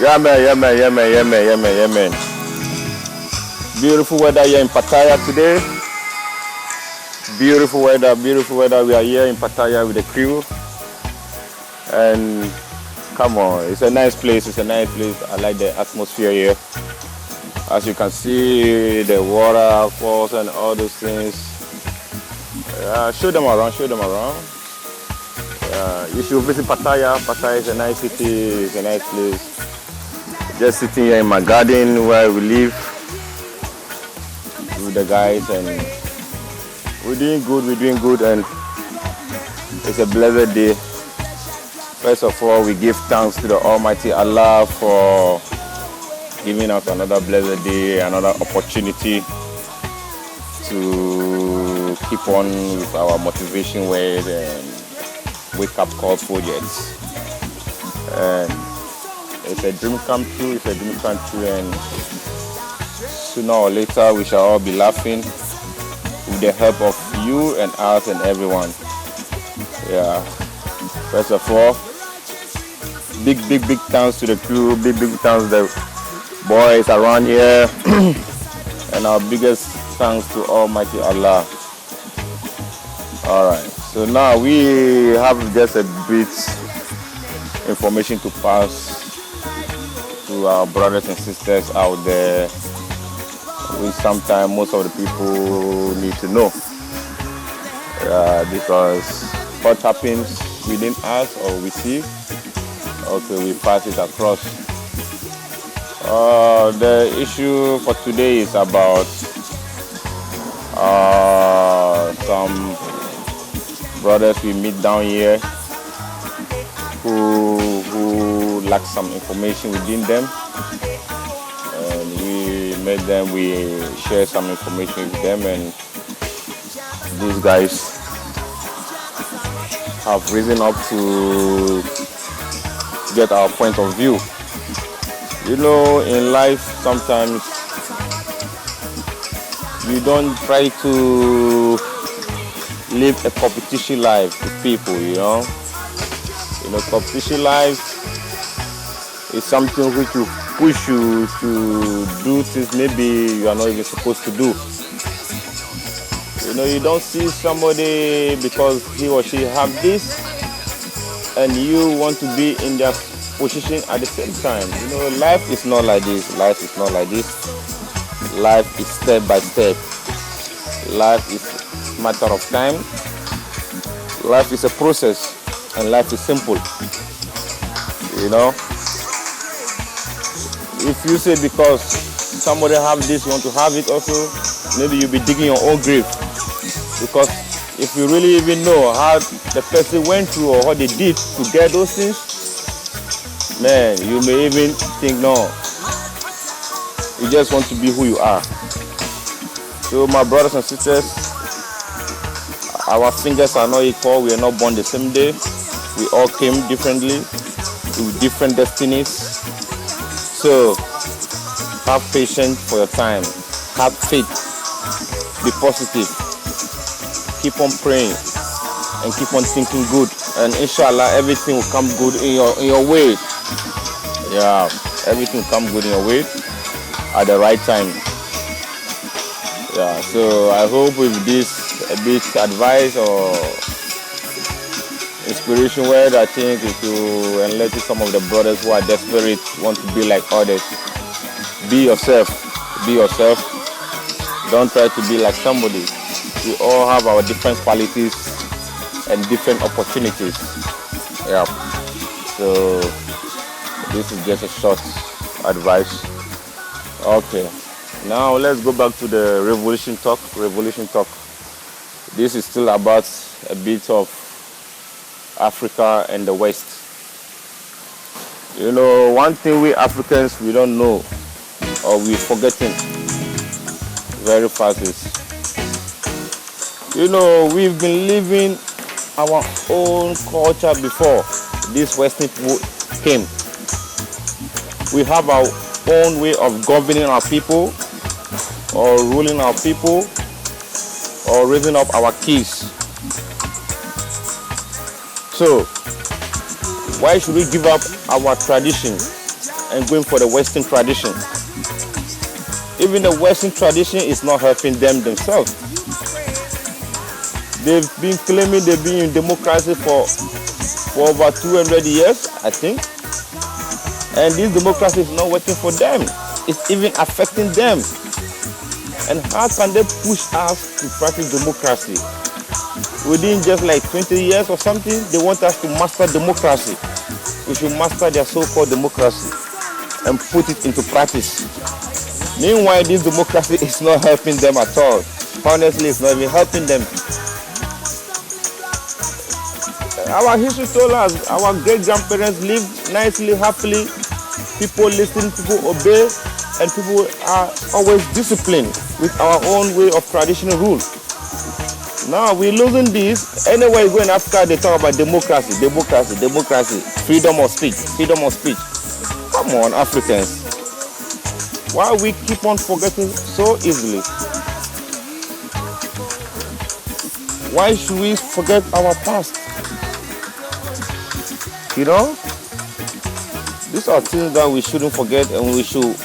Yeah, man, yeah, man, yeah, man, yeah, man, yeah, man, yeah, man. Beautiful weather here in Pattaya today. Beautiful weather, beautiful weather. We are here in Pattaya with the crew. And come on, it's a nice place, it's a nice place. I like the atmosphere here. As you can see, the waterfalls and all those things. Show them around, show them around. You should visit Pattaya. Pattaya is a nice city, it's a nice place. Just sitting here in my garden where we live with the guys, and we're doing good, and it's a blessed day. First of all, we give thanks to the Almighty Allah for giving us another blessed day, another opportunity to keep on with our motivation ways and wake up call projects. And it's a dream come true, it's a dream come true, and sooner or later we shall all be laughing with the help of you and us and everyone. Yeah. First of all, big thanks to the crew, big thanks to the boys around here, and our biggest thanks to Almighty Allah. Alright, so now we have just a bit information to pass to our brothers and sisters out there, which sometimes most of the people need to know. Because what happens within us or we see, okay, we pass it across. The issue for today is about some brothers we meet down here who lack some information within them, and we met them, we share some information with them, and these guys have risen up to get our point of view. You know, in life sometimes you don't try to live a competition life with people, you know. You know, competition life is something which will push you to do things maybe you are not even supposed to do. You know, you don't see somebody because he or she have this and you want to be in their position at the same time. You know, life is not like this. Life is not like this. Life is step by step. Life is a matter of time. Life is a process, and life is simple. You know, if you say because somebody have this, you want to have it also, maybe you'll be digging your own grave. Because if you really even know how the person went through or what they did to get those things, man, you may even think, no, you just want to be who you are. So my brothers and sisters, our fingers are not equal. We are not born the same day. We all came differently with different destinies. So have patience for your time. Have faith. Be positive. Keep on praying and keep on thinking good. And inshallah, everything will come good in your way. Yeah, everything will come good in your way at the right time. Yeah, so I hope with this a bit advice or inspiration word, I think it will enlighten some of the brothers who are desperate, want to be like others. Be yourself. Be yourself. Don't try to be like somebody. We all have our different qualities and different opportunities. Yeah. So this is just a short advice. Okay. Now let's go back to the revolution talk. Revolution talk. This is still about a bit of Africa and the West. You know, one thing we Africans, we don't know or we're forgetting very fast is, you know, we've been living our own culture before these Western people came. We have our own way of governing our people or ruling our people or raising up our kids. So why should we give up our tradition and going for the Western tradition. Even the Western tradition is not helping them themselves. They've been claiming they've been in democracy for over 200 years, I think. And this democracy is not working for them. It's even affecting them. And how can they push us to practice democracy? Within just like 20 years or something, they want us to master democracy. We should master their so-called democracy and put it into practice. Meanwhile, this democracy is not helping them at all. Honestly, it's not even helping them. Our history told us our great-grandparents lived nicely, happily. People listen, people obey, and people are always disciplined with our own way of traditional rule. Now we're losing this. Anywhere you go in Africa, they talk about democracy, democracy, democracy, freedom of speech, freedom of speech. Come on, Africans. Why we keep on forgetting so easily? Why should we forget our past? You know? These are things that we shouldn't forget, and we should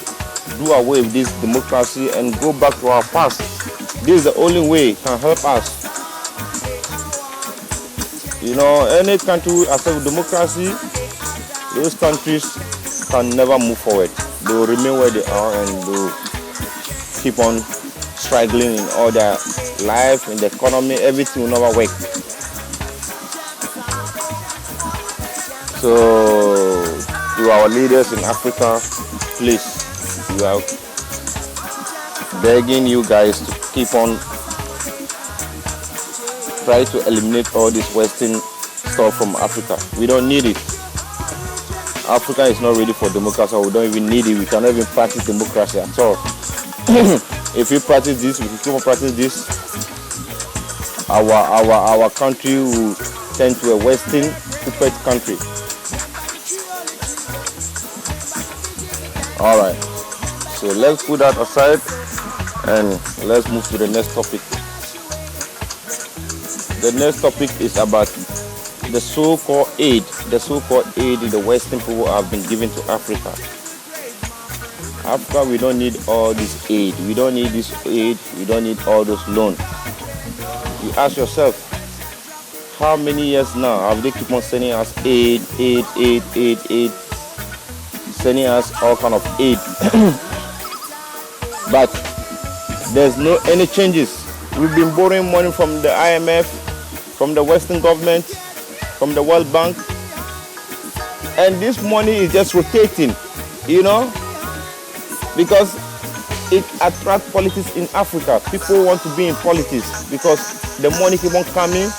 do away with this democracy and go back to our past. This is the only way it can help us. You know, any country accept democracy, those countries can never move forward. They will remain where they are and they will keep on struggling in all their life, in the economy, everything will never work. So, to our leaders in Africa, please, we are begging you guys to keep on try to eliminate all this Western stuff from Africa. We don't need it. Africa is not ready for democracy. We don't even need it. We cannot even practice democracy at all. If we practice this, if we keep on practicing this, our country will turn to a Western puppet country. All right. So let's put that aside and let's move to the next topic. The next topic is about the so-called aid the Western people have been giving to Africa. Africa, we don't need all this aid. We don't need this aid. We don't need all those loans. You ask yourself, how many years now have they keep on sending us aid, sending us all kind of aid? But there's no any changes. We've been borrowing money from the IMF, from the Western government, from the World Bank, and this money is just rotating, you know, because it attracts politics in Africa. People want to be in politics because the money keep on coming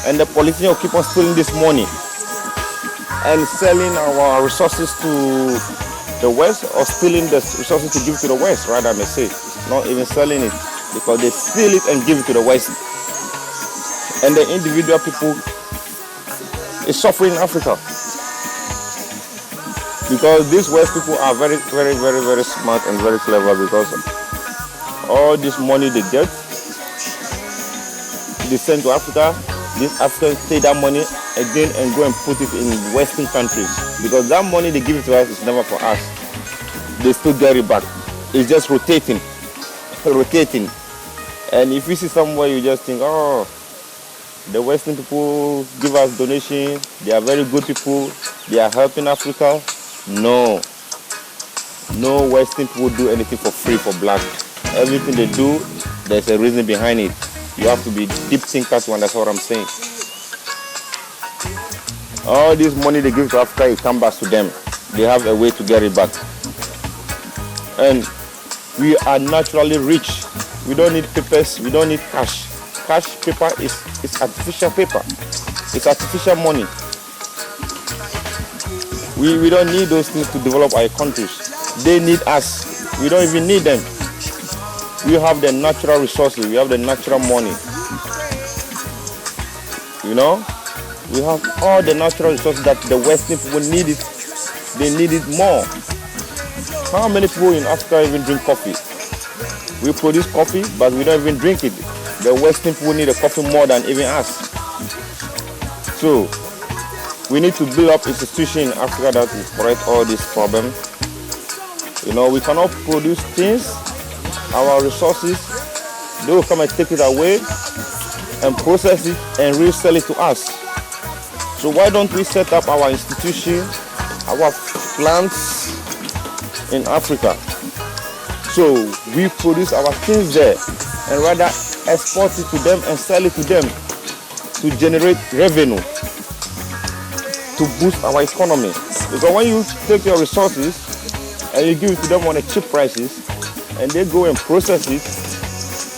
and the politicians keep on stealing this money and selling our resources to the West, or stealing the resources to give to the West, rather I may say. Not even selling it, because they steal it and give it to the West. And the individual people is suffering in Africa. Because these West people are very, very, very, very smart and very clever, because all this money they get, they send to Africa. These Africans take that money again and go and put it in Western countries. Because that money they give it to us is never for us. They still get it back. It's just rotating. And if you see somewhere, you just think, oh, the Western people give us donation, they are very good people, they are helping Africa. No Western people do anything for free for black. Everything they do, there's a reason behind it. You have to be deep thinker to understand what I'm saying. All this money they give to Africa, it comes back to them. They have a way to get it back. And we are naturally rich. We don't need papers, we don't need cash. Cash paper is artificial paper. It's artificial money. We don't need those things to develop our countries. They need us. We don't even need them. We have the natural resources. We have the natural money. You know? We have all the natural resources that the Western people need it. They need it more. How many people in Africa even drink coffee? We produce coffee, but we don't even drink it. The Western people need a coffee more than even us. So, we need to build up institutions in Africa that will correct all these problems. We cannot produce things, our resources. They will come and take it away and process it and resell it to us. So why don't we set up our institution, our plants in Africa? So we produce our things there and rather export it to them and sell it to them to generate revenue, to boost our economy. Because when you take your resources and you give it to them on a cheap prices and they go and process it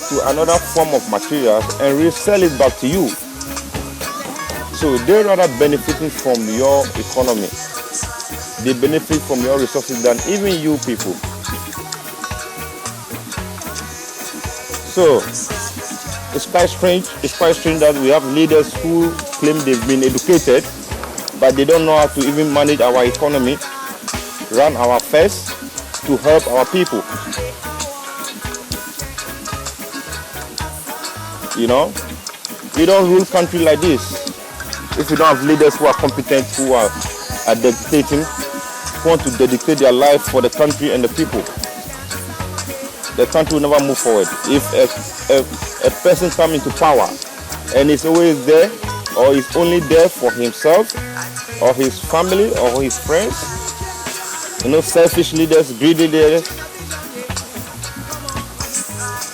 to another form of materials and resell it back to you. So they're rather benefiting from your economy. They benefit from your resources than even you people. So it's quite strange. It's quite strange that we have leaders who claim they've been educated, but they don't know how to even manage our economy, run our affairs to help our people. We don't rule country like this if you don't have leaders who are competent, who are dedicating, who want to dedicate their life for the country and the people. The country will never move forward. If a person comes into power and is always there or is only there for himself or his family or his friends, selfish leaders, greedy leaders,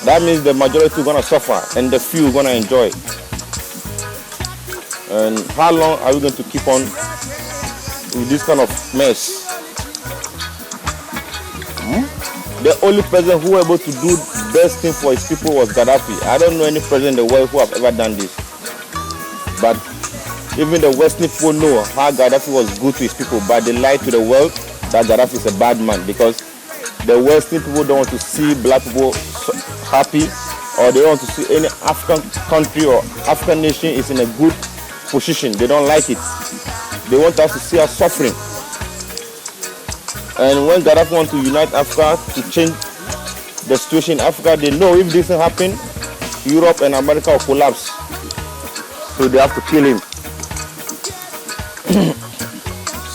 that means the majority are going to suffer and the few are going to enjoy. And how long are we going to keep on with this kind of mess? The only president who was able to do the best thing for his people was Gaddafi. I don't know any president in the world who have ever done this. But even the Western people know how Gaddafi was good to his people, but they lie to the world that Gaddafi is a bad man because the Western people don't want to see black people happy, or they don't want to see any African country or African nation is in a good position. They don't like it. They want us to see us suffering. And when Gaddafi wants to unite Africa to change the situation in Africa, they know if this doesn't happen, Europe and America will collapse. So they have to kill him.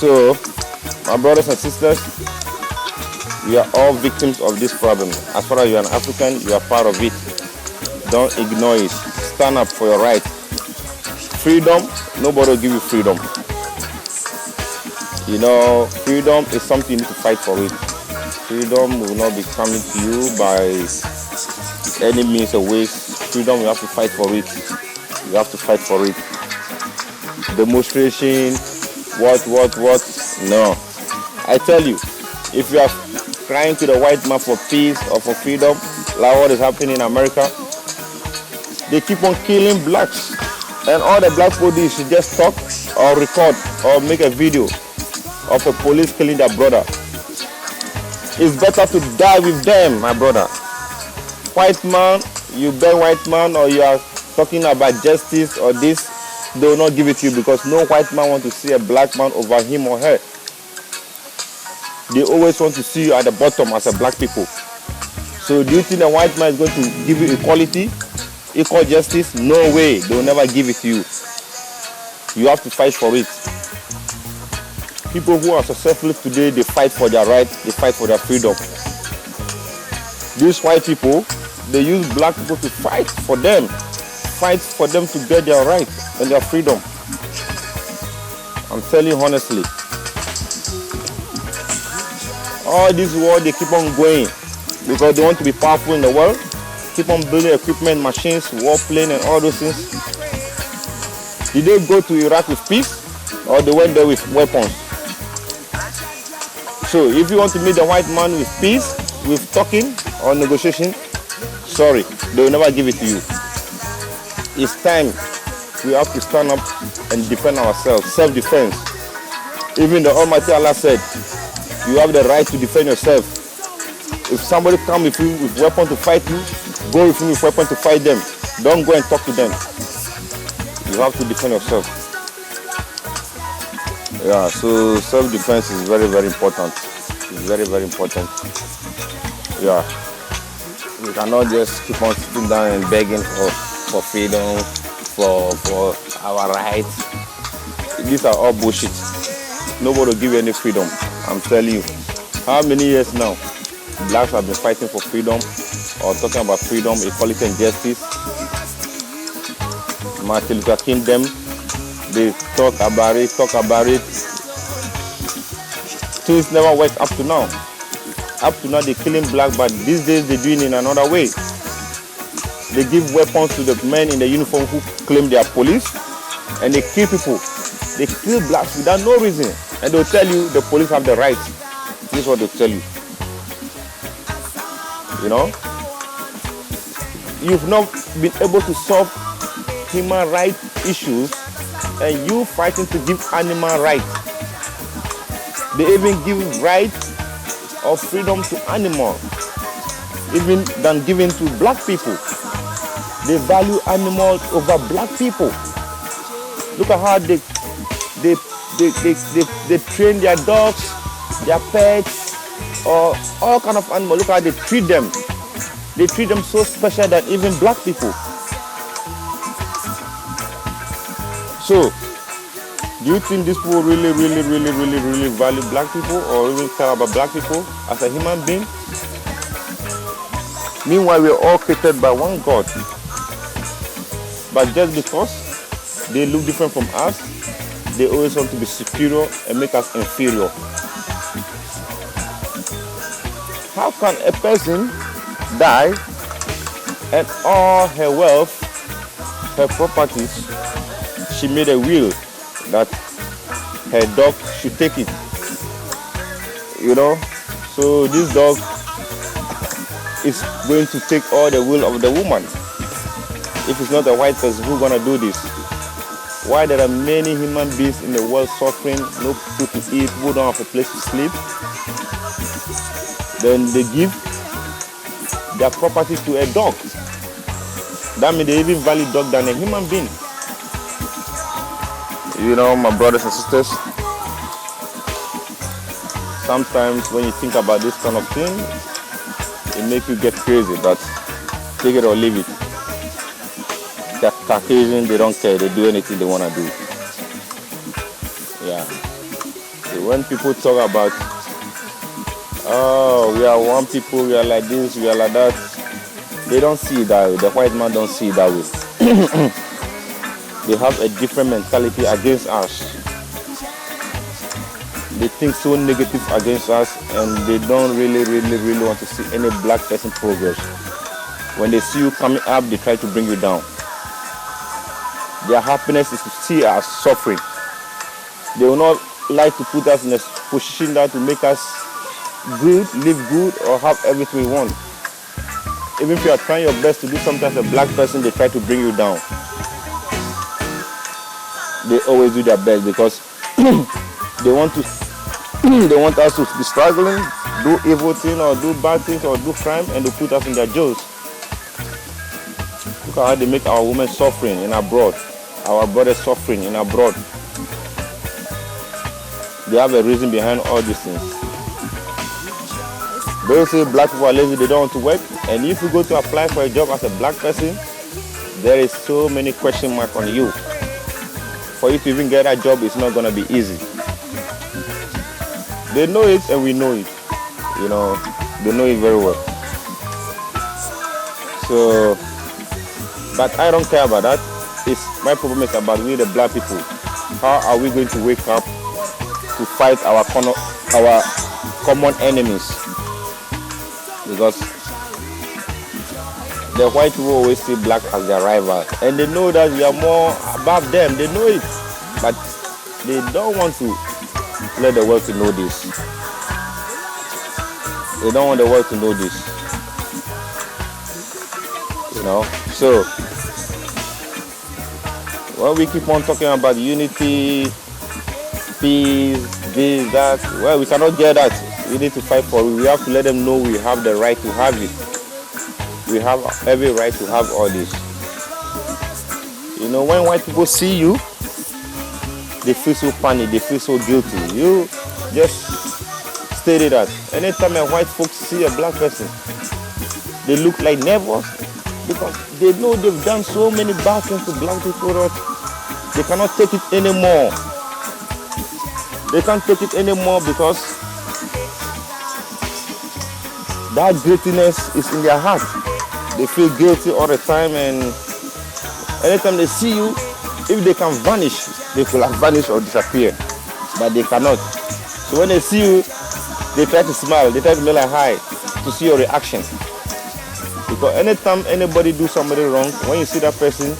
So, my brothers and sisters, we are all victims of this problem. As far as you are an African, you are part of it. Don't ignore it. Stand up for your right. Freedom, nobody will give you freedom. Freedom is something you need to fight for it. Freedom will not be coming to you by any means or ways. Freedom, you have to fight for it. You have to fight for it. Demonstration, what? No. I tell you, if you are crying to the white man for peace or for freedom, like what is happening in America, they keep on killing blacks. And all the black people do is to just talk or record or make a video of a police killing their brother. It's better to die with them, my brother. White man, you beg white man, or you are talking about justice or this, they will not give it to you because no white man wants to see a black man over him or her. They always want to see you at the bottom as a black people. So do you think a white man is going to give you equality, equal justice? No way. They will never give it to you. You have to fight for it. People who are successful today, they fight for their rights, they fight for their freedom. These white people, they use black people to fight for them to get their rights and their freedom. I'm telling you honestly. All this war, they keep on going because they want to be powerful in the world, keep on building equipment, machines, warplane and all those things. Did they go to Iraq with peace or they went there with weapons? So if you want to meet the white man with peace, with talking or negotiation, sorry, they will never give it to you. It's time we have to stand up and defend ourselves, self-defense. Even the Almighty Allah said, you have the right to defend yourself. If somebody comes with you with weapon to fight you, go with him with weapon to fight them. Don't go and talk to them. You have to defend yourself. Yeah, so self-defense is very, very important. It's very, very important. Yeah. We cannot just keep on sitting down and begging for freedom, for our rights. These are all bullshit. Nobody will give you any freedom. I'm telling you. How many years now? Blacks have been fighting for freedom or talking about freedom, equality, and justice. Martin Luther King them, they talk about it. Things never worked up to now. Up to now, they're killing black, but these days they're doing it in another way. They give weapons to the men in the uniform who claim they are police, and they kill people. They kill blacks without no reason, and they'll tell you the police have the right. This is what they'll tell you. You know, you've not been able to solve human rights issues, and you fighting to give animal rights. They even give rights of freedom to animals, even than giving to black people. They value animals over black people. Look at how they train their dogs, their pets, or all kind of animals. Look how they treat them. They treat them so special than even black people. So, do you think these people really value black people or even care about black people as a human being? Meanwhile, we're all created by one God. But just because they look different from us, they always want to be superior and make us inferior. How can a person die and all her wealth, her properties, she made a will that her dog should take it? You know, so this dog is going to take all the will of the woman. If it's not a white person, who's gonna do this? Why there are many human beings in the world suffering, no food to eat, who don't have a place to sleep? Then they give their property to a dog. That means they even value dog than a human being. You know, my brothers and sisters, sometimes when you think about this kind of thing, it makes you get crazy, but take it or leave it. The Caucasian, they don't care, they do anything they want to do. Yeah. So when people talk about, oh, we are one people, we are like this, we are like that, they don't see it that way. The white man don't see it that way. They have a different mentality against us. They think so negative against us, and they don't really want to see any black person progress. When they see you coming up, they try to bring you down. Their happiness is to see us suffering. They will not like to put us in a position that to make us good, live good, or have everything we want. Even if you are trying your best to do something as a black person, they try to bring you down. They always do their best because they want us to be struggling, do evil things or do bad things or do crime, and to put us in their jails. Look at how they make our women suffering in abroad, our brothers suffering in abroad. They have a reason behind all these things. They say black people are lazy, they don't want to work, and if you go to apply for a job as a black person, there is so many question marks on you. For you to even get that job, it's not going to be easy. They know it and we know it. You know, they know it very well. So, but I don't care about that. My problem is about we the black people. How are we going to wake up to fight our common enemies? Because the white people always see black as their rival, and they know that we are more above them. They know it, but they don't want to let the world to know this. They don't want the world to know this. You know, so when we keep on talking about unity, peace, this, that, well, we cannot get that. We need to fight for it. We have to let them know we have the right to have it. We have every right to have all this. You know, when white people see you, they feel so panicked, they feel so guilty. You just stated that. Anytime a white folks see a black person, they look like nervous because they know they've done so many bad things to black people that they cannot take it anymore. They can't take it anymore because that guiltiness is in their heart. They feel guilty all the time, and anytime they see you, if they can vanish, they could have vanished or disappear, but they cannot. So when they see you, they try to smile, they try to make like hi to see your reaction. Because anytime anybody do somebody wrong, when you see that person,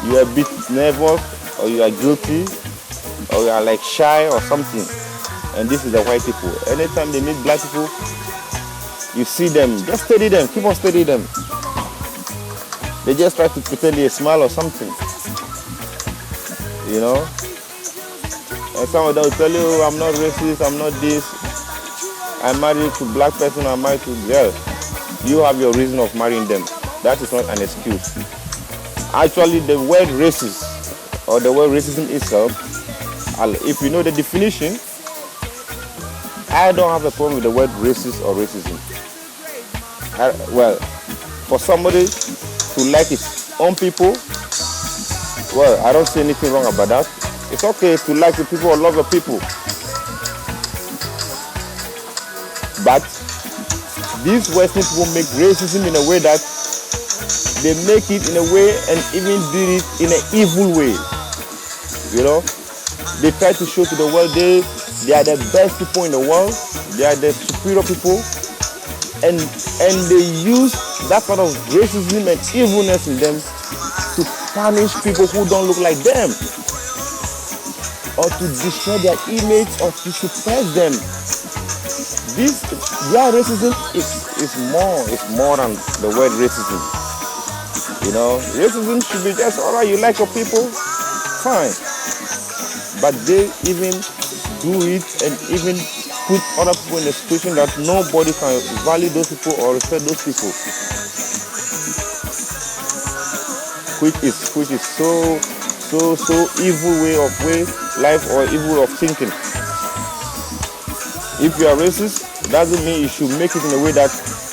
you are a bit nervous, or you are guilty, or you are like shy or something. And this is the white people. Anytime they meet black people, you see them, just study them, keep on studying them. They just try to pretend they smile or something, you know. And some of them will tell you, oh, I'm not racist, I'm not this. I'm married to black person, I'm married to girl. You have your reason of marrying them. That is not an excuse. Actually, the word racist or the word racism itself, if you know the definition, I don't have a problem with the word racist or racism. Well, for somebody to like his own people, well, I don't see anything wrong about that. It's okay to like the people or love the people. But these Western people make racism in a way that they make it in a way and even do it in an evil way. You know, they try to show to the world they are the best people in the world. They are the superior people, and they use that kind of racism and evilness in them to punish people who don't look like them, or to destroy their image, or to suppress them. Their racism is more than the word racism. You know, racism should be just, all right, you like your people, fine. But they even do it and even put other people in a situation that nobody can value those people or respect those people. Which is so evil way of life or evil of thinking. If you are racist, it doesn't mean you should make it in a way that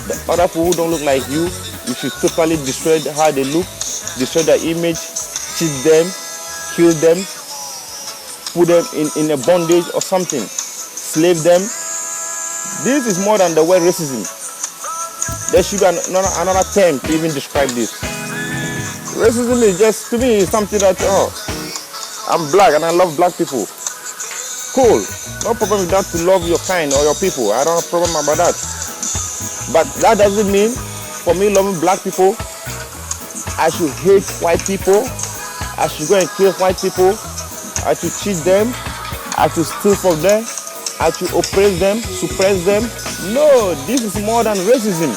the other people who don't look like you should totally destroy how they look, destroy their image, cheat them, kill them, put them in a bondage or something, slave them. This is more than the word racism. There should be another term to even describe this. Racism is just, to me, something that, I'm black and I love black people. Cool, no problem with that, to love your kind or your people. I don't have a problem about that. But that doesn't mean, for me loving black people, I should hate white people. I should go and kill white people. I should cheat them. I should steal from them. I should oppress them, suppress them. No, this is more than racism.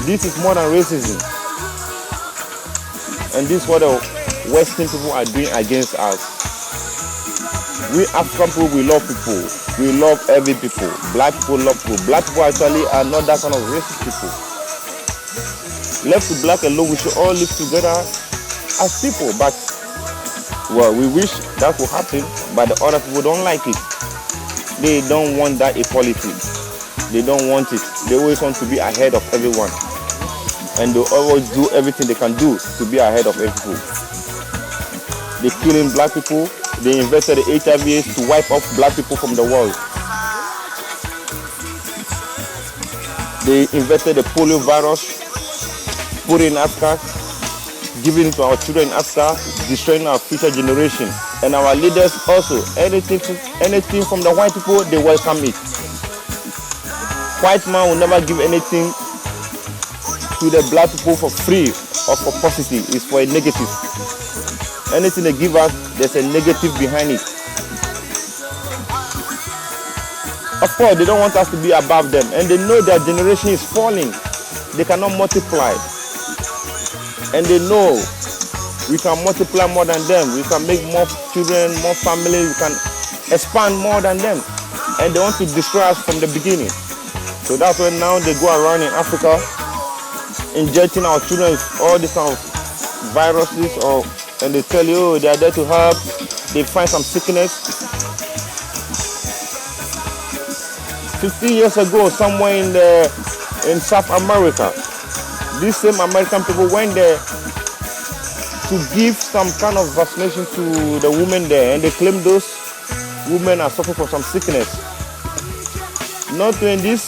This is more than racism. And this is what the Western people are doing against us. We African people, we love people. We love every people. Black people love people. Black people actually are not that kind of racist people. Left to black alone, we should all live together as people. But, well, we wish that would happen, but the other people don't like it. They don't want that equality. They don't want it. They always want to be ahead of everyone. And they always do everything they can do to be ahead of everyone. They're killing black people. They invented the HIV to wipe off black people from the world. They invented the polio virus, put it in Africa, giving it to our children in Africa, destroying our future generation. And our leaders also, anything from the white people, they welcome it. White man will never give anything to the black people for free or for positive. It's for a negative. Anything they give us, there's a negative behind it. Of course, they don't want us to be above them, and they know their generation is falling. They cannot multiply. And they know we can multiply more than them. We can make more children, more family. We can expand more than them. And they want to destroy us from the beginning. So that's why now they go around in Africa injecting our children with all these kind of viruses, and they tell you, oh, they are there to help. They find some sickness. 50 years ago, somewhere in South America, these same American people went there to give some kind of vaccination to the women there, and they claim those women are suffering from some sickness. Not when this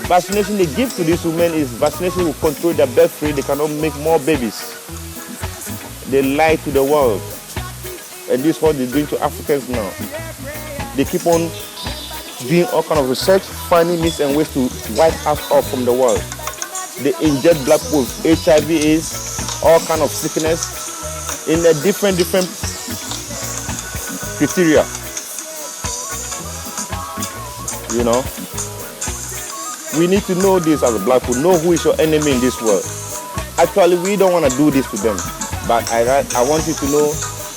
vaccination they give to these women is vaccination will control their birth rate. They cannot make more babies. They lie to the world. And this is what they're doing to Africans now. They keep on doing all kind of research, finding means and ways to wipe us off from the world. They inject black people with HIV, AIDS, all kind of sickness in a different criteria. You know, we need to know this as a black people. Know who is your enemy in this world. Actually, we don't want to do this to them, but I want you to know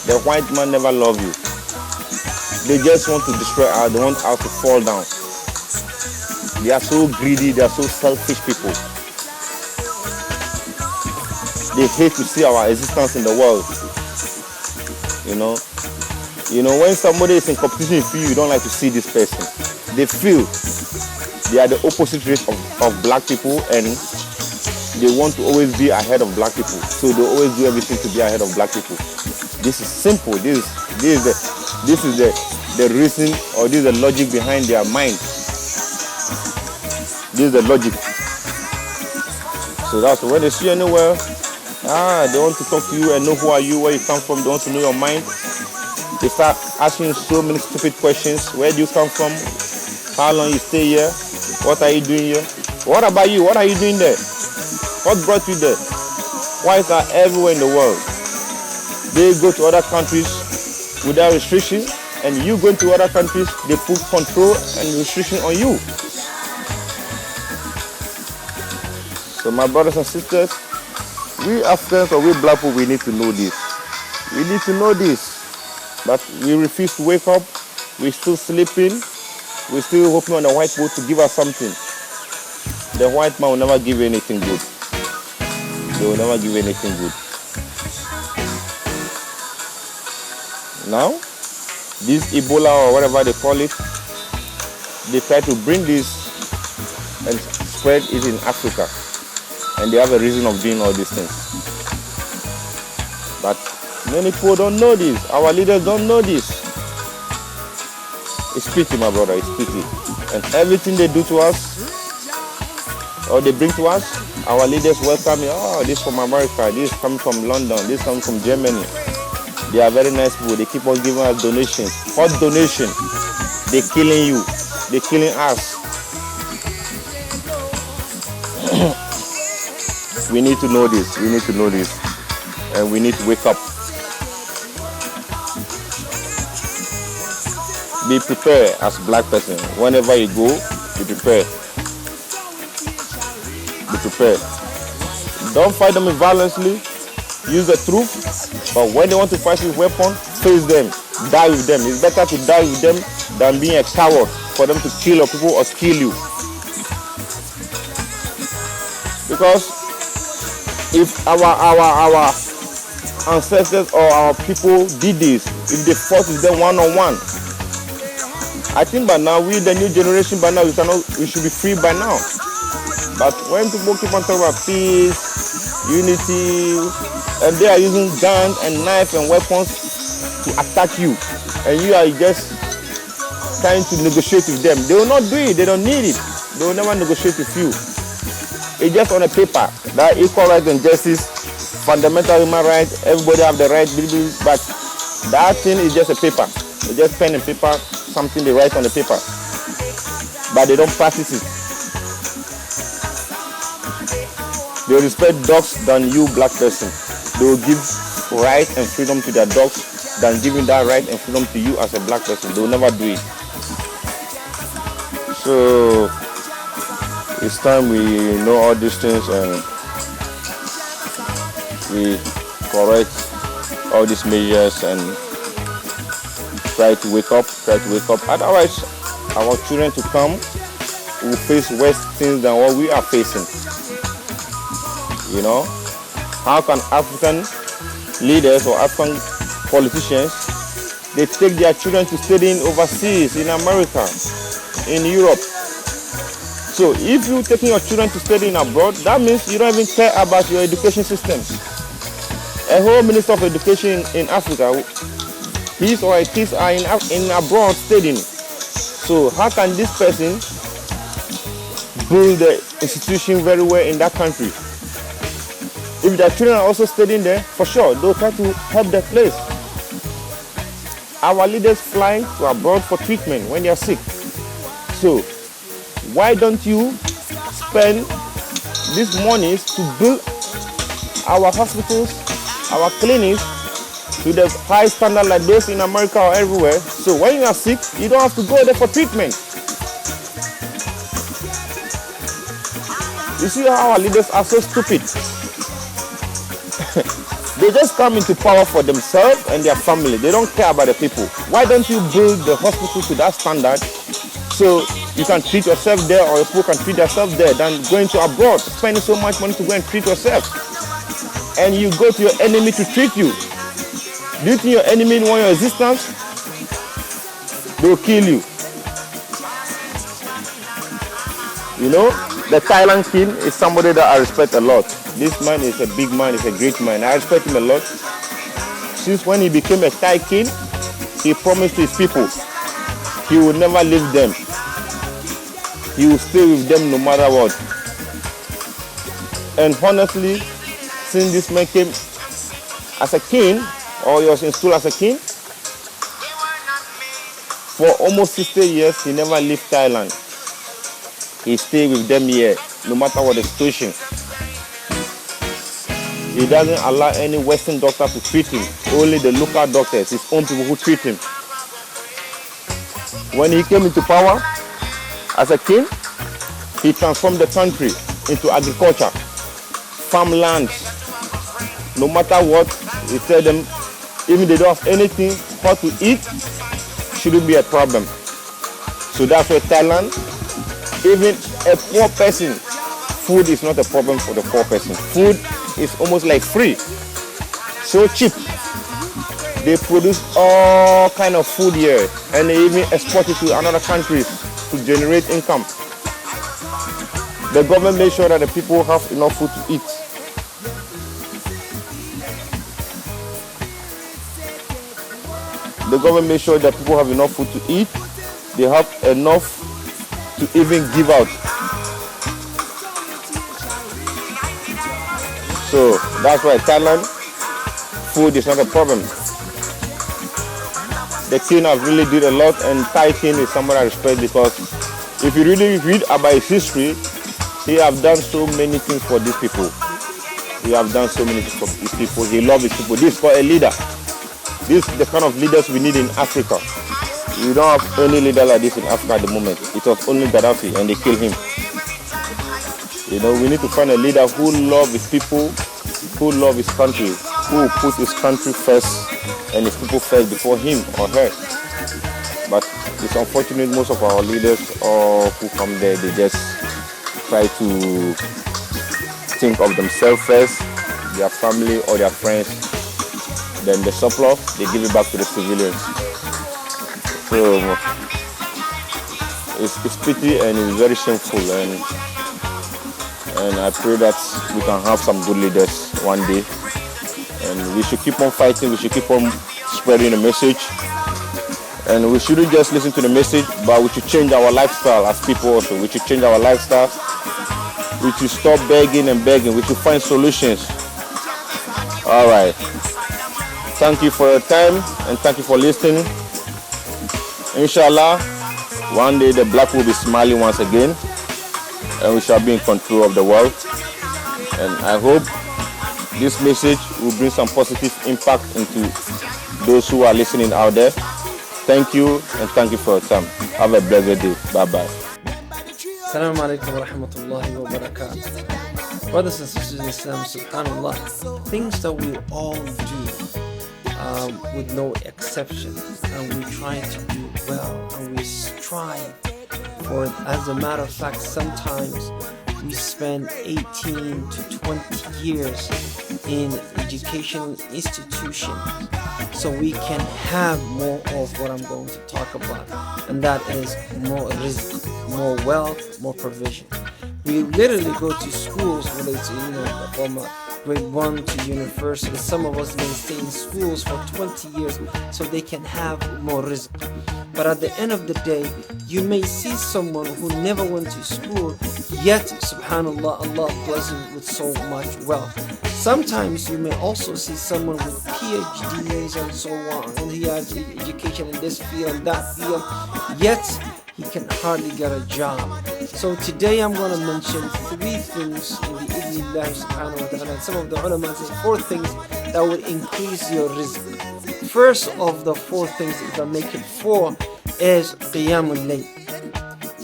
the white man never love you. They just want to destroy us. They want us to fall down. They are so greedy. They are so selfish people. They hate to see our existence in the world. You know, when somebody is in competition with you, you don't like to see this person. They feel they are the opposite race of black people, and they want to always be ahead of black people. So they always do everything to be ahead of black people. This is simple. This is the reason, or this is the logic behind their mind. This is the logic. So that's when they see you anywhere. They want to talk to you and know who are you, where you come from. They want to know your mind. They start asking you so many stupid questions. Where do you come from? How long you stay here? What are you doing here? What about you? What are you doing there? What brought you there? Whites are everywhere in the world. They go to other countries without restrictions, and you go into other countries, they put control and restriction on you. So my brothers and sisters, we Africans or we black people, we need to know this. We need to know this. But we refuse to wake up. We're still sleeping. We're still hoping on the white people to give us something. The white man will never give anything good. They will never give anything good. Now, this Ebola or whatever they call it, they try to bring this and spread it in Africa. And they have a reason of doing all these things. But many people don't know this. Our leaders don't know this. It's pity, my brother, it's pity. And everything they do to us, or they bring to us, our leaders welcome you. Oh, this from America, this comes from London, this comes from Germany. They are very nice people. They keep on giving us donations. What donation? They're killing you. They're killing us. We need to know this. We need to know this. And we need to wake up. Be prepared as a black person. Whenever you go, be prepared. Be prepared. Don't fight them violently. Use the truth. But when they want to fight with weapons, face them. Die with them. It's better to die with them than being a coward for them to kill your people or kill you. Because if our ancestors or our people did this, if they fought with them one-on-one, I think by now, we, the new generation, by now, we should be free by now. But when people keep on talking about peace, unity, and they are using guns and knives and weapons to attack you, and you are just trying to negotiate with them, they will not do it. They don't need it. They will never negotiate with you. It's just on a paper. That equal rights and justice, fundamental human rights, everybody have the right, but that thing is just a paper. It's just pen and paper, something they write on the paper. But they don't practice it. They respect dogs than you, black person. They will give right and freedom to their dogs than giving that right and freedom to you as a black person. They will never do it. So it's time we know all these things and we correct all these measures and try to wake up. Otherwise, our children to come will face worse things than what we are facing. You know, how can African leaders or African politicians, they take their children to study overseas, in America, in Europe? So if you're taking your children to study in abroad, that means you don't even care about your education system. A whole minister of education in Africa, his or her kids are in abroad studying. So how can this person build the institution very well in that country? If their children are also studying there, for sure, they'll try to help their place. Our leaders fly to abroad for treatment when they are sick. So why don't you spend these monies to build our hospitals, our clinics to the high standard like those in America or everywhere? So when you are sick, you don't have to go there for treatment. You see how our leaders are so stupid? They just come into power for themselves and their family. They don't care about the people. Why don't you build the hospital to that standard so you can treat yourself there, or people can treat themselves there, than going to abroad, spending so much money to go and treat yourself? And you go to your enemy to treat you. Do you think your enemy want your existence? They'll kill you. You know, the Thailand king is somebody that I respect a lot. This man is a big man, he's a great man. I respect him a lot. Since when he became a Thai king, he promised his people he will never leave them. He will stay with them no matter what. And honestly, since this man came as a king, or he was installed as a king, for almost 60 years, he never left Thailand. He stayed with them here, no matter what the situation. He doesn't allow any Western doctor to treat him. Only the local doctors, his own people, who treat him. When he came into power as a king, he transformed the country into agriculture, farmlands. No matter what, he said them, even they don't have anything what to eat, shouldn't be a problem. So that's why Thailand, even a poor person, food is not a problem for the poor person. Food is almost like free, so cheap. They produce all kind of food here, and they even export it to another countries to generate income. The government makes sure that the people have enough food to eat. The government makes sure that people have enough food to eat. They have enough to even give out. So that's why Thailand, food is not a problem. The king has really did a lot, and Thai king is someone I respect, because if you really read about his history, he have done so many things for these people. He have done so many things for his people. He loves his people. This is called a leader. This is the kind of leaders we need in Africa. We don't have any leader like this in Africa at the moment. It was only Gaddafi, and they killed him. You know, we need to find a leader who loves his people, who loves his country, who put his country first and his people first before him or her. But it's unfortunate most of our leaders who come there, they just try to think of themselves first, their family or their friends. Then the surplus, they give it back to the civilians. So it's pity and it's very shameful, and I pray that we can have some good leaders one day. And we should keep on fighting, we should keep on spreading the message. And we shouldn't just listen to the message, but we should change our lifestyle as people also. We should change our lifestyle. We should stop begging and begging. We should find solutions. All right. Thank you for your time and thank you for listening. Inshallah, one day the black will be smiling once again, and we shall be in control of the world. And I hope this message will bring some positive impact into those who are listening out there. Thank you, and thank you for your time. Have a blessed day. Bye-bye. Assalamu alaikum wa rahmatullahi wa barakatuh. Brothers and sisters in Islam, subhanAllah, things that we all do with no exception, and we try to do well, and we strive for it. As a matter of fact, sometimes we spend 18 to 20 years in educational institutions so we can have more of what I'm going to talk about, and that is more rizq, more wealth, more provision. We literally go to schools, whether it's from grade 1 to university. Some of us may stay in schools for 20 years so they can have more rizq. But at the end of the day, you may see someone who never went to school, yet, subhanAllah, Allah bless him with so much wealth. Sometimes you may also see someone with PhDs and so on, and he has education in this field and that field, yet he can hardly get a job. So today I'm going to mention 3 things in the idhnillah subhanahu wa ta'ala. And some of the ulama say 4 things that would increase your rizq. First of the 4 things, if I make it 4, is qiyamul layl.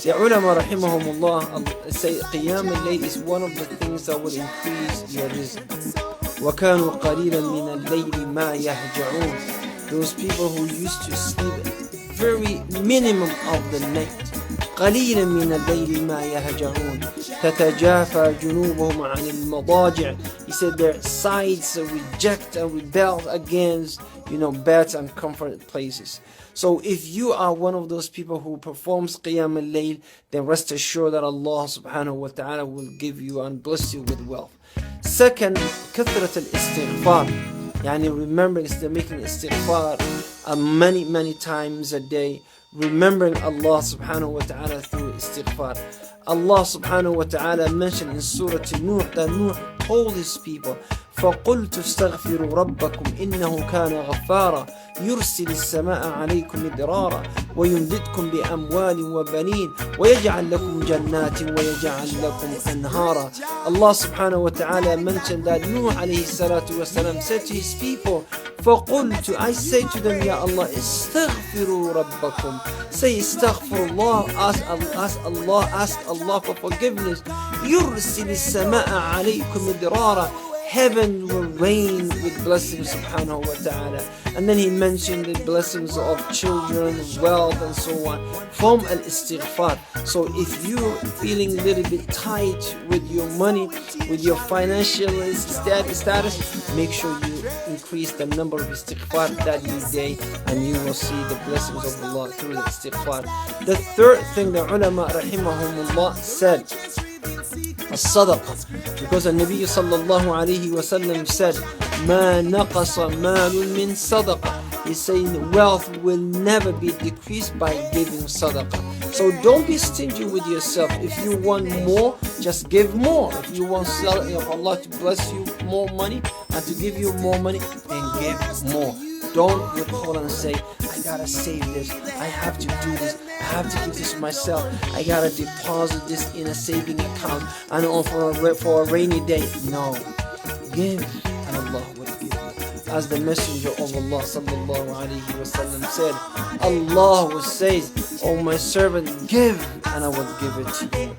The ulama rahimahumullah say qiyamul layl is one of the things that will increase your rizq. وَكَانُوا قَلِيلًا مِنَ اللَّيْلِ مَا يَهْجَعُونَ. Those people who used to sleep very minimum of the night. قليلا من الليل ما يهجعون تتجافى جنوبهم عن المضاجع. He said their sides reject and rebel against, beds and comfort places. So if you are one of those people who performs qiyam al-layl, then rest assured that Allah subhanahu wa ta'ala will give you and bless you with wealth. Second, كثرة الاستغفار. remembering, making istighfar many times a day, remembering Allah subhanahu wa ta'ala through istighfar. Allah subhanahu wa ta'ala mentioned in Surah Nuh that Nuh told his people, فَقُلْتُ اسْتَغْفِرُوا رَبَّكُمْ إِنَّهُ كَانَ غَفَّارًا يُرْسِلِ السَّمَاءَ عَلَيْكُمْ مِدْرَارًا وَيُمْدِدْكُمْ بِأَمْوَالٍ وَبَنِينَ وَيَجْعَلْ لَكُمْ جَنَّاتٍ وَيَجْعَلْ لَكُمْ أَنْهَارًا. Allah subhanahu wa ta'ala mentioned that Nuh alayhi salatu wasalam said to his people, فَقُلْتُ, I say to them, Ya Allah, اسْتَغْفِرُوا رَبَّكُمْ. Say astaghfirullah, ask Allah for forgiveness. يُرْسِلِ السَّمَاءَ عَلَيْكُمْ مِدْرَارًا. Heaven will rain with blessings subhanahu wa ta'ala. And then he mentioned the blessings of children, wealth and so on from al-istighfar. So if you're feeling a little bit tight with your money, with your financial status, make sure you increase the number of istighfar that you day, and you will see the blessings of Allah through the istighfar. The third thing the ulama rahimahumullah said, الصدقة, because the Nabi sallallahu alayhi wa sallam said, ما نقص مال من صدقة. He's saying wealth will never be decreased by giving sadaqah. So don't be stingy with yourself. If you want more, just give more. If you want Allah to bless you more money and to give you more money, then give more. Don't withhold and say, I gotta save this, I have to do this, I have to give this to myself, I gotta deposit this in a saving account and for a rainy day. No, give and Allah will give you. As the Messenger of Allah sallallahu alayhi wa sallam said, Allah will say, oh my servant, give and I will give it to you.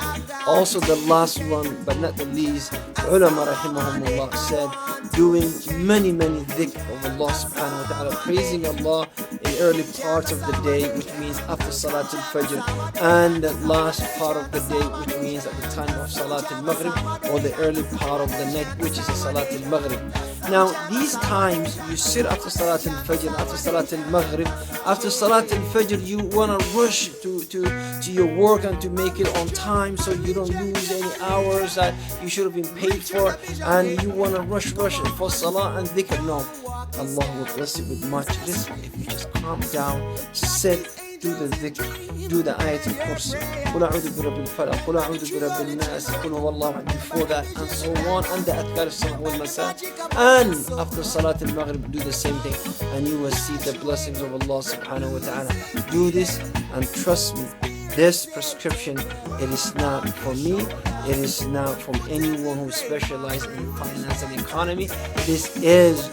Also the last one but not the least, ulama rahimahumullah said, doing many dhikr of Allah subhanahu wa ta'ala, praising Allah in early parts of the day, which means after Salat al-Fajr, and the last part of the day, which means at the time of Salat al-Maghrib, or the early part of the night, which is Salat al-Maghrib. Now these times you sit after Salat al-Fajr, after Salat al-Maghrib, after Salat al-Fajr you want to rush to your work and to make it on time so you don't lose any hours that you should have been paid for, and you want to rush for Salah and dhikr. No, Allah will bless you with much rizq if you just calm down, sit, do the dhikr, do the ayat al-kursi, قُلْ أَعُوذُ بِرَبِّ الْفَلَقِ, قُلْ أَعُوذُ بِرَبِّ النَّاسِ, قُلْ هُوَ اللَّهُ أَحَدٌ, before that and so on, and the adhkar al-sabh wal-masa, and after Salat al-Maghrib do the same thing, and you will see the blessings of Allah subhanahu wa ta'ala. Do this and trust me, this prescription, it is not for me, it is not from anyone who specializes in finance and economy. This is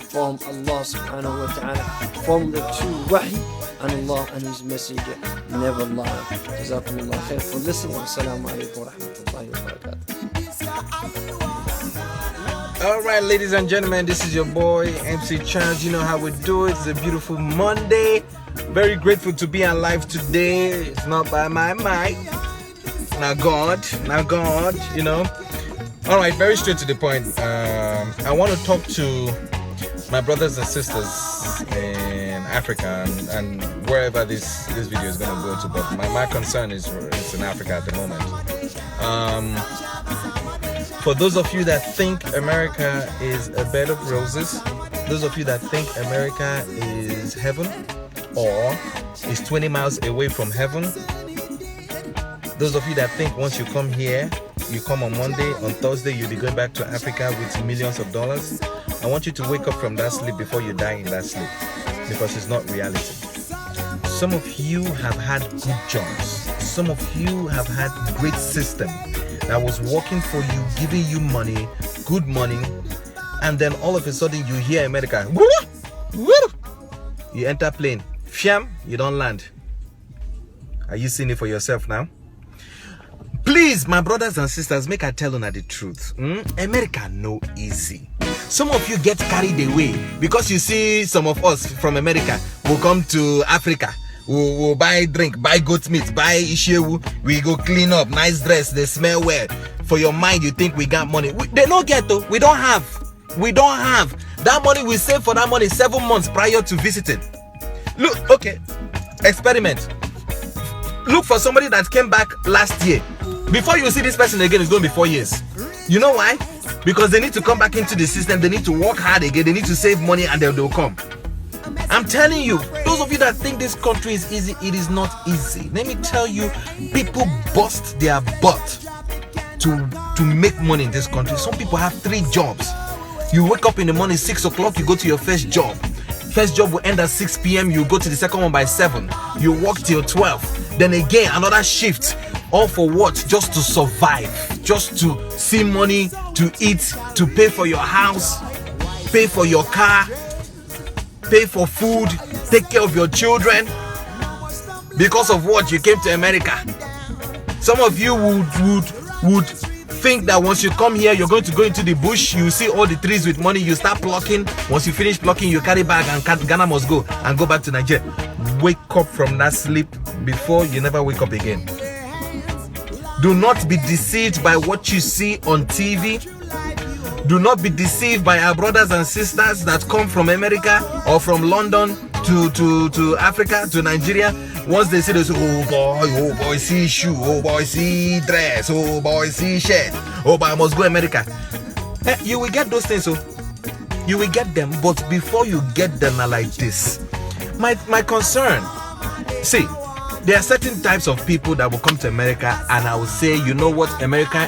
from Allah subhanahu wa ta'ala, from the true wahi, and Allah and His Messenger never lie. Jazakumullah khair for listening. Assalamu alaikum wa rahmatullahi wa barakatuh. Alright, ladies and gentlemen, this is your boy MC Chance. You know how we do it. It's a beautiful Monday. Very grateful to be alive today. It's not by my might. Now God, you know. Alright, very straight to the point. I want to talk to my brothers and sisters in Africa and wherever this video is going to go to, but my concern is it's in Africa at the moment. For those of you that think America is a bed of roses, those of you that think America is heaven, or is 20 miles away from heaven. Those of you that think once you come here, you come on Monday, on Thursday, you'll be going back to Africa with millions of dollars. I want you to wake up from that sleep before you die in that sleep, because it's not reality. Some of you have had good jobs. Some of you have had great system that was working for you, giving you money, good money, and then all of a sudden you hear America, you enter plane, fiam, you don't land. Are you seeing it for yourself now? Please, my brothers and sisters, make I tell you the truth. America no easy. Some of you get carried away because you see some of us from America will come to Africa. We'll buy drink, buy goat meat, buy ishewu. We go clean up, nice dress, they smell well. For your mind, you think we got money. They don't get though. We don't have. We don't have. That money we save for that money 7 months prior to visiting. Look, okay, experiment. Look for somebody that came back last year. Before you see this person again, it's going to be 4 years. You know why? Because they need to come back into the system. They need to work hard again. They need to save money, and they'll come. I'm telling you, those of you that think this country is easy, it is not easy. Let me tell you, people bust their butt to make money in this country. Some people have 3 jobs. You wake up in the morning, 6 o'clock, you go to your first job. First job will end at 6 p.m. You go to the second one by 7. You work till 12. Then again, another shift. All for what? Just to survive. Just to see money, to eat, to pay for your house, pay for your car, pay for food, take care of your children. Because of what? You came to America. Some of you would think that once you come here, you're going to go into the bush, you see all the trees with money, you start plucking. Once you finish plucking, you carry bag and Ghana must go and go back to Nigeria. Wake up from that sleep before you never wake up again. Do not be deceived by what you see on TV. Do not be deceived by our brothers and sisters that come from America or from London to Africa, to Nigeria. Once they see this, oh boy, see shoe, oh boy, see dress, oh boy, see shirt, oh boy, I must go America. You will get those things, so you will get them, but before you get them, are like this. My concern, see, there are certain types of people that will come to America, and I will say, you know what, America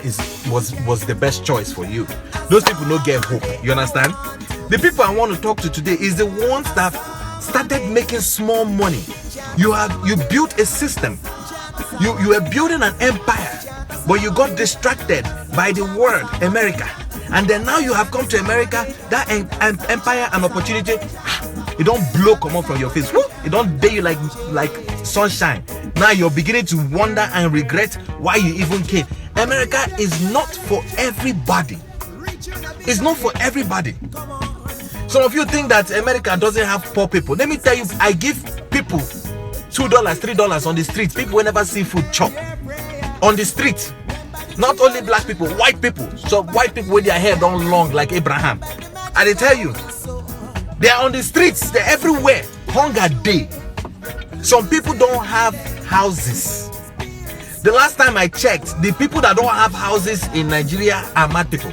was the best choice for you. Those people don't get hope. You understand? The people I want to talk to today is the ones that started making small money. You built a system. You were building an empire, but you got distracted by the word America, and then now you have come to America. That empire and opportunity, it don't blow come up from your face. It don't day you like sunshine. Now you're beginning to wonder and regret why you even came. America is not for everybody. It's not for everybody. Some of you think that America doesn't have poor people. Let me tell you, I give people $2, $3 on the street. People will never see food chop on the street. Not only black people, white people. So white people with their hair don't long like Abraham. And they tell you, they're on the streets, they're everywhere. Hunger day. Some people don't have houses. The last time I checked, the people that don't have houses in Nigeria are mad people.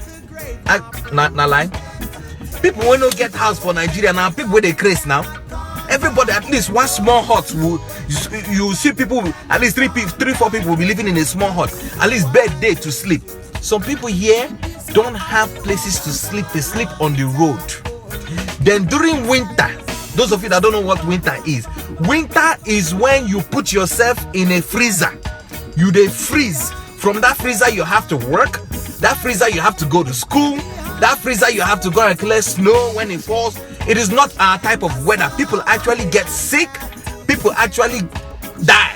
Not lie. People will not get house for Nigeria now. People with a craze now. Everybody, at least one small hut. You see people, at least 3, 4 people will be living in a small hut. At least bed day to sleep. Some people here don't have places to sleep. They sleep on the road. Then during winter, those of you that don't know what winter is when you put yourself in a freezer. You they freeze. From that freezer you have to work. That freezer you have to go to school. That freezer you have to go and clear snow when it falls. It is not our type of weather. People actually get sick. People actually die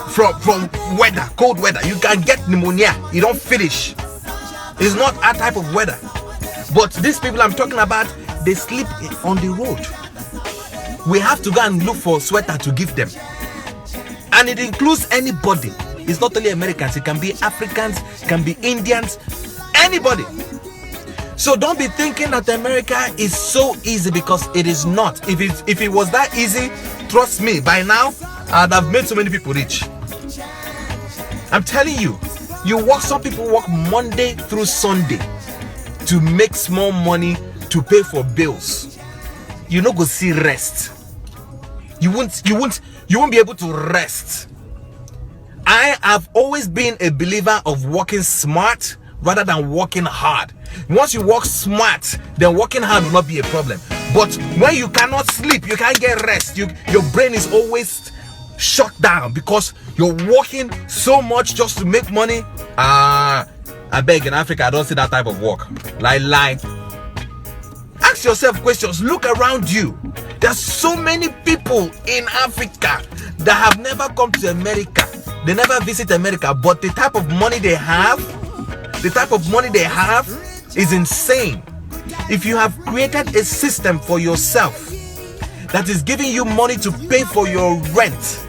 from weather, cold weather. You can get pneumonia. You don't finish. It's not our type of weather. But these people I'm talking about, they sleep on the road. We have to go and look for sweater to give them. And it includes anybody. It's not only Americans. It can be Africans, it can be Indians, anybody. So don't be thinking that America is so easy, because it is not. If it was that easy, trust me, by now I'd have made so many people rich. I'm telling you, some people work Monday through Sunday to make small money to pay for bills. You no go see rest. You won't You won't be able to rest. I have always been a believer of working smart rather than working hard. Once you work smart, then working hard will not be a problem. But when you cannot sleep, you can't get rest, your brain is always shut down because you're working so much just to make money. I beg, in Africa I don't see that type of work. Lie. Ask yourself questions. Look around you. There's so many people in Africa that have never come to America. They never visit America, but the type of money they have is insane. If you have created a system for yourself that is giving you money to pay for your rent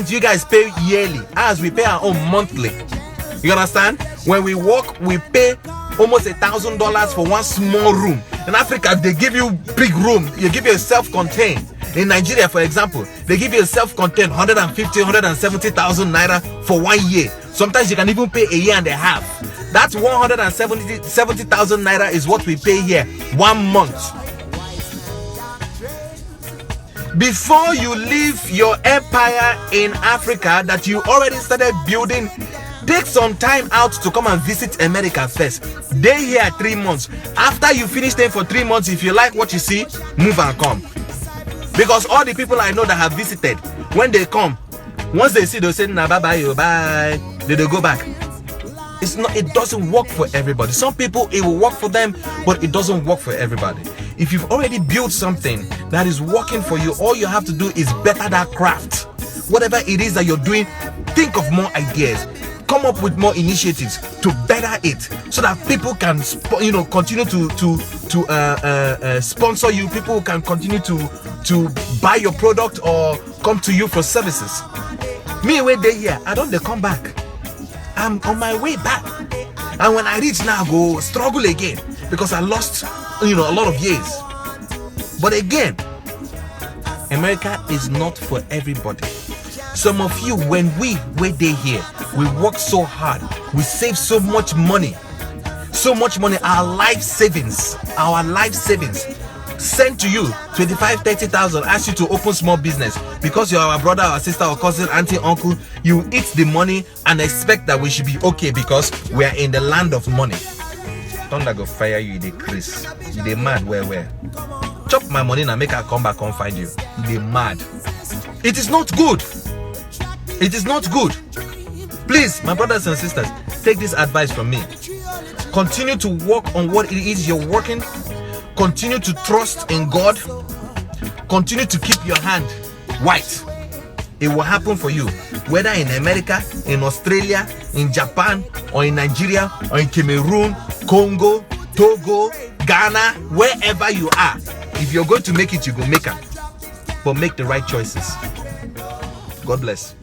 you guys pay yearly, as we pay our own monthly. You understand? When we work, we pay almost $1,000 for one small room. In Africa, they give you big room. You give you a self-contained. In Nigeria, for example, they give you a self-contained 150, 170,000 naira for 1 year. Sometimes you can even pay a year and a half. That 170,000 naira is what we pay here 1 month. Before you leave your empire in Africa that you already started building, take some time out to come and visit America first. Stay here 3 months. After you finish staying for 3 months, if you like what you see, move and come. Because all the people I know that have visited, when they come, once they see, they'll say, nah, bye, bye. They go back. It doesn't work for everybody. Some people, it will work for them, but it doesn't work for everybody. If you've already built something that is working for you, all you have to do is better that craft. Whatever it is that you're doing, think of more ideas. Come up with more initiatives to better it, so that people can, continue to sponsor you. People can continue to buy your product or come to you for services. Me, when they here, I don't. They come back. I'm on my way back, and when I reach now, I go struggle again because I lost, a lot of years. But again, America is not for everybody. Some of you, when we were here, we work so hard, we save so much money, our life savings sent to you 25, 30,000, ask you to open small business because you're our brother or sister or cousin, auntie, uncle. You eat the money and expect that we should be okay because we are in the land of money. Thunder go fire you, they Chris, you they mad. Where chop my money and make her come back and find you. They mad. It is not good. It is not good. Please, my brothers and sisters, take this advice from me. Continue to work on what it is you're working. Continue to trust in God. Continue to keep your hand white. It will happen for you, whether in America, in Australia, in Japan, or in Nigeria, or in Cameroon, Congo, Togo, Ghana, wherever you are. If you're going to make it, you go make it. But make the right choices. God bless.